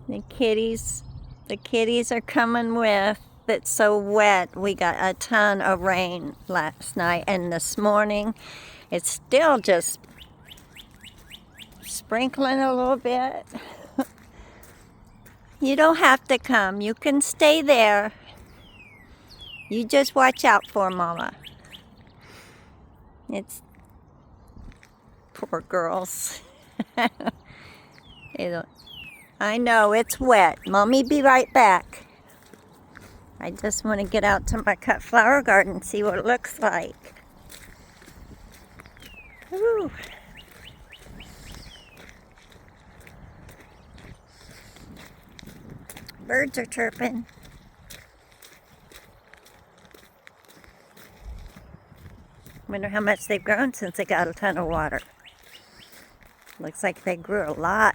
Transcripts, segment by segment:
The kitties are coming with. It's so wet. We got a ton of rain last night, and this morning it's still just sprinkling a little bit. You don't have to come. You can stay there. You just watch out for Mama. It's poor girls. I know it's wet. Mommy be right back. I just want to get out to my cut flower garden and see what it looks like. Woo. Birds are chirping. Wonder how much they've grown since they got a ton of water. Looks like they grew a lot.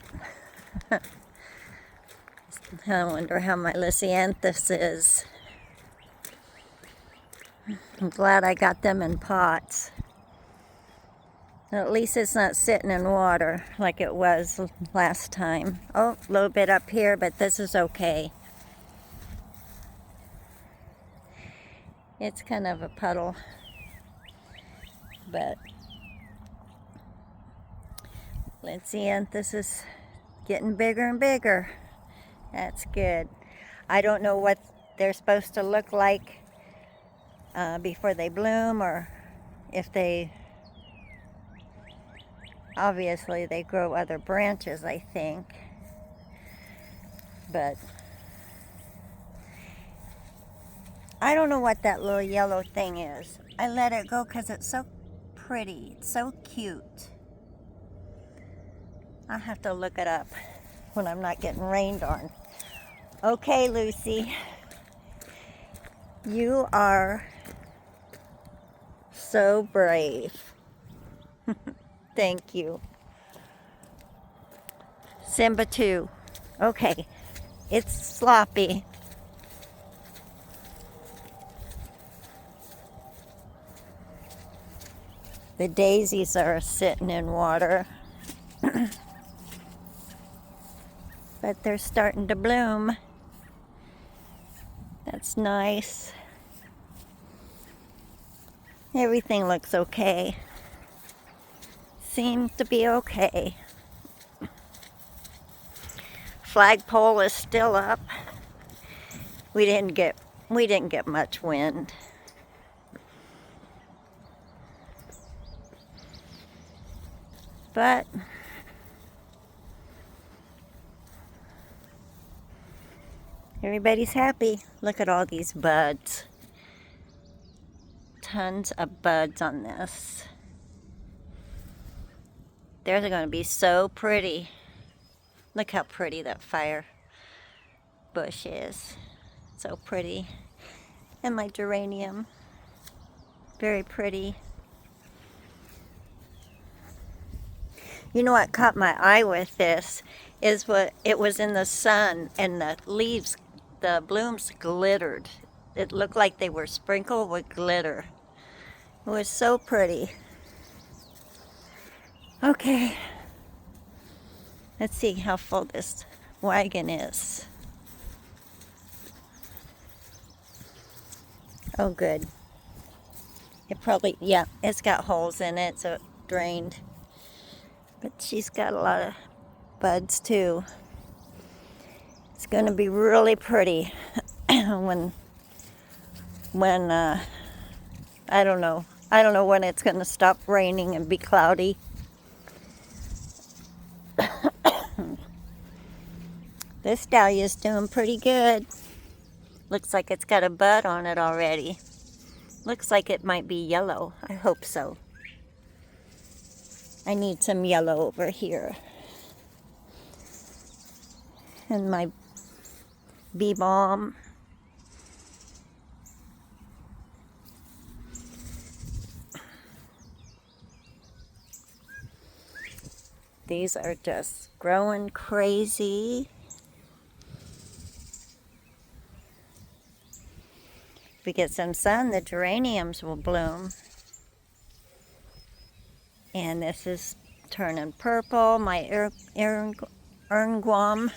I wonder how my lisianthus is. I'm glad I got them in pots. At least it's not sitting in water like it was last time. Oh, a little bit up here, but this is okay. It's kind of a puddle, but let's see, and this is getting bigger and bigger. That's good. I don't know what they're supposed to look like before they bloom, or if they, obviously they grow other branches, I think, but I don't know what that little yellow thing is. I let it go because it's so pretty. It's so cute. I'll have to look it up when I'm not getting rained on. Okay, Lucy. You are so brave. Thank you. Simba too. Okay. It's sloppy. The daisies are sitting in water. But they're starting to bloom. That's nice. Everything looks okay. Seems to be okay. Flagpole is still up. We didn't get much wind. But everybody's happy. Look at all these buds. Tons of buds on this. They're going to be so pretty. Look how pretty that fire bush is. So pretty. And my geranium. Very pretty. You know what caught my eye with this is what it was in the sun, and the leaves, the blooms glittered. It looked like they were sprinkled with glitter. It was so pretty. Okay. Let's see how full this wagon is. Oh, good. It probably, yeah, it's got holes in it, so it drained. But she's got a lot of buds too. It's going to be really pretty when I don't know when it's going to stop raining and be cloudy. This dahlia's doing pretty good. Looks like it's got a bud on it already. Looks like it might be yellow. I hope so. I need some yellow over here. And my bee balm. These are just growing crazy. If we get some sun, the geraniums will bloom. And this is turning purple. My erguam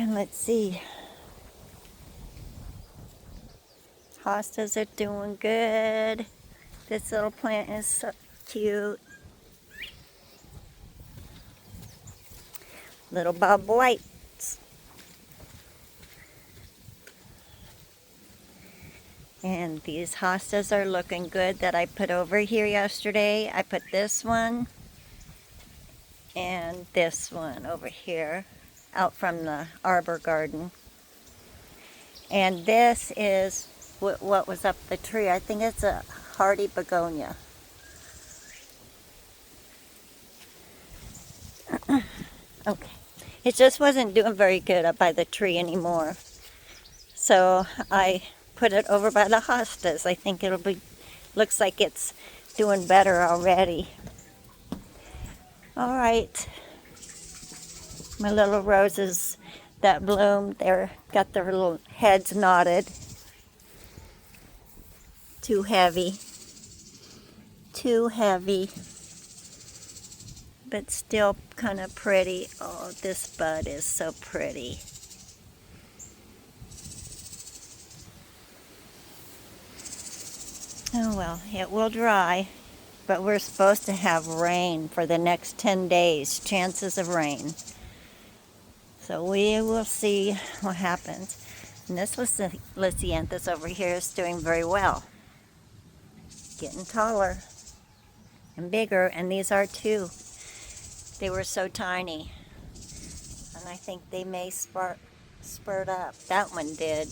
And let's see. Hostas are doing good. This little plant is so cute. Little Bob Whites. And these hostas are looking good that I put over here yesterday. I put this one and this one over here out from the arbor garden. And this is what was up the tree. I think it's a hardy begonia. Okay. It just wasn't doing very good up by the tree anymore. So I put it over by the hostas. I think it'll be, looks like it's doing better already. All right. My little roses that bloomed, they're got their little heads knotted. Too heavy. Too heavy. But still kind of pretty. Oh, this bud is so pretty. Oh well, it will dry, but we're supposed to have rain for the next 10 days, chances of rain. So we will see what happens. And this Lysianthus over here is doing very well. Getting taller and bigger, and these are too. They were so tiny. And I think they may spurt up. That one did.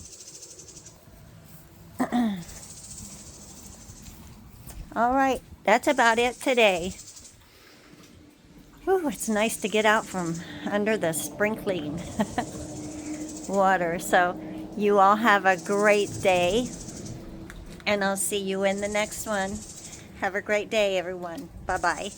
All right, that's about it today. Whew, it's nice to get out from under the sprinkling water. So you all have a great day, and I'll see you in the next one. Have a great day, everyone. Bye-bye.